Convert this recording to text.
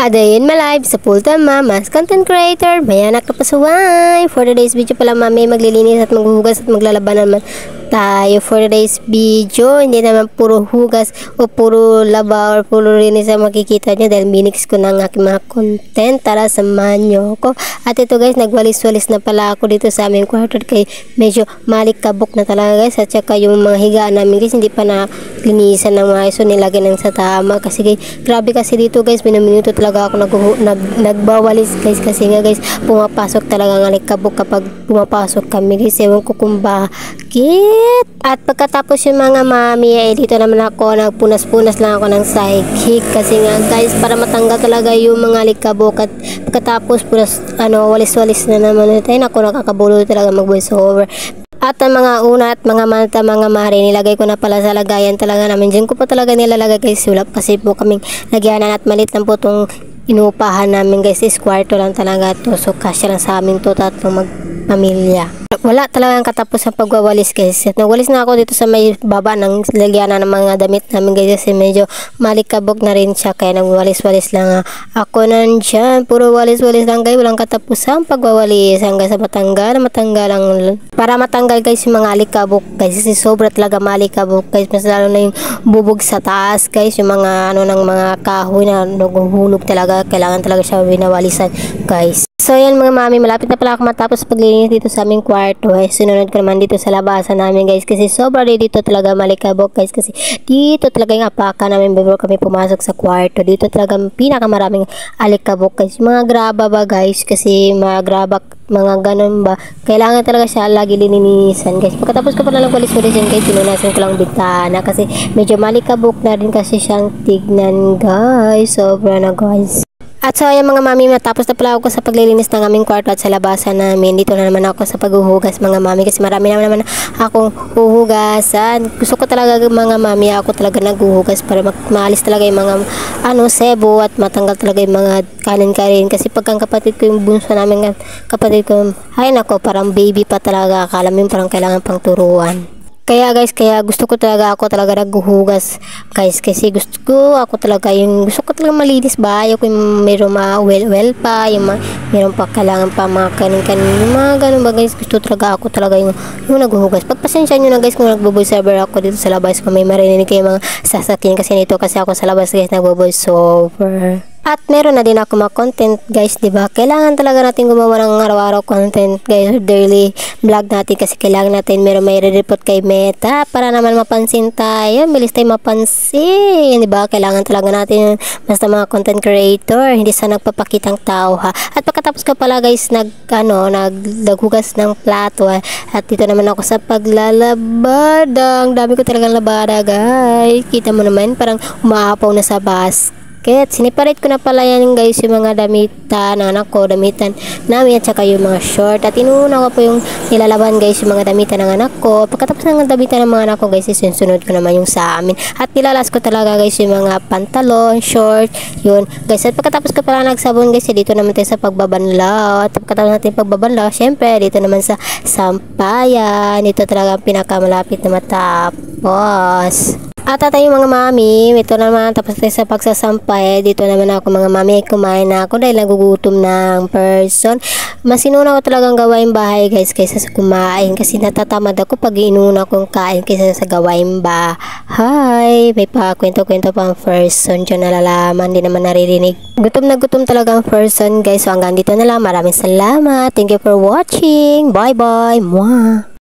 Adayin ma-live sa Pultama, mas content creator, mayanak na pasuway. For today's video pala mami, maglilinis at maghuhugas at maglalaban naman tayo for today's video. Hindi naman puro hugas o puro laba or puro linis ang makikita nyo dahil minix ko na ang aking mga content. Tara, samahan nyo ako. At ito guys, nagwalis-walis na pala ako dito sa aming kwarto kay medyo malikabok na talaga guys. At saka yung mga higaan namin guys, hindi pa na linisan ng mga iso, nilagay ng sa tama. Kasi guys, grabe kasi dito guys, minuto talaga ako nagbawalis guys. Kasi nga guys, pumapasok talaga ng alikabok kapag pumapasok kami guys. Ewan ko kung bakit. At pagkatapos yung mga mami, dito naman ako, nagpunas-punas lang ako ng sidekick. Kasi nga guys, para matanggal talaga yung mga alikabok. At pagkatapos punas, walis-walis na naman tayo. Ako nakakabulo talaga mag-voice over. At ang mga una at mga mata, mga mari, nilagay ko na pala sa lagayan talaga namin. Diyan ko pa talaga nilalagay guys. Sulap kasi po kaming lagyanan at malit lang po itong inuupahan namin guys. Is kwarto lang talaga to. So kasya lang sa amin to, tatlong magpamilya. Wala talagang katapos ang pagwawalis guys. At nagwalis na ako dito sa may baba ng lagyanan ng mga damit namin guys. Kasi medyo malikabok na rin siya. Kaya nagwalis-walis lang ako nandyan. Puro walis-walis lang guys. Walang katapos ang pagwawalis. Hanggang sa matanggal ang para matanggal guys yung mga alikabok guys. Kasi sobra talaga malikabok guys. Mas lalo na yung bubog sa taas guys. Yung mga ng mga kahoy na naguhulog talaga. Kailangan talaga siya winawalisan guys. So yan mga mami, malapit na pala ako matapos paglinis dito sa aming kwarto. Sinunod ko naman dito sa labasan namin guys. Kasi sobra dito talaga malikabok guys. Kasi dito talaga yung apaka namin before kami pumasok sa kwarto. Dito talaga pinakamaraming alikabok guys. Mga graba ba guys? Kasi mga graba, mga ganun ba. Kailangan talaga siya lagi lininisan guys. Pagkatapos ko pala nagwalis-walis yan guys, pinunasan ko lang bitana. Kasi medyo malikabok na rin kasi siyang tignan guys. Sobra na guys. At so ayan mga mami, matapos na pala ako sa paglilinis ng aming kwarto at sa labasan namin. Dito na naman ako sa paghuhugas mga mami kasi marami naman akong huhugasan. Gusto ko talaga mga mami, ako talaga naghuhugas para maalis talaga yung mga sebo at matanggal talaga yung mga kanin-kanin. Kasi pagkang kapatid ko yung bunso namin, kapatid ko, ay nako, parang baby pa talaga. Akala mo yung parang kailangan pang turuan. Kaya guys, ako talaga naghuhugas guys, kasi gusto ko talaga malinis ba, ayoko yung mayroong well pa, yung mayroong pa kailangan pa mga kanin-kanin, yung mga ganun ba guys. Gusto talaga yung naghuhugas. Pagpasensya nyo na guys kung nagbo-voice over ako dito sa labas, kung may marinig kayo mga sasakyan kasi nito, kasi ako sa labas guys nagbo-voice over. At meron na din ako mga content guys, diba? Kailangan talaga natin gumawa ng araw-araw content guys, daily vlog natin, kasi kailangan natin may re-report kay Meta para naman mapansin tayo, bilis tayo mapansin, diba? Kailangan talaga natin basta mga content creator, hindi sa nagpapakitang tao ha. At pagkatapos ko pala guys, naghugas ng plato at dito naman ako sa paglalabada. Ang dami ko talagang labada guys, kita mo naman parang umaapaw na sa basket. Siniparate ko na pala yan guys, yung mga damitan ng anak ko, damitan namin at saka yung mga short. At inuuna ko po yung nilalaban guys, yung mga damitan ng anak ko. Pagkatapos ng damitan ng mga anak ko guys, sunod ko naman yung sa amin. At nilalas ko talaga guys yung mga pantalon, short, yun guys. At pagkatapos ko pala nagsabon guys, dito naman tayo sa pagbabanlaw. At pagkatapos natin pagbabanlaw, syempre dito naman sa sampayan. Dito talaga pinakamalapit na matapos. At tayo mga mami, ito naman tapos tayo sa pagsasampay. Dito naman ako mga mami, kumain na ako dahil nagugutom ng person. Mas inuna ko talagang gawain bahay guys kaysa sa kumain, kasi natatamad ako pag inuna kong kain kaysa sa gawain bahay. May pa kwento-kwento pang person dyan, nalalaman, di naman naririnig. Gutom na gutom talagang person guys. So hanggang dito na lang, maraming salamat, thank you for watching, bye bye, mwah.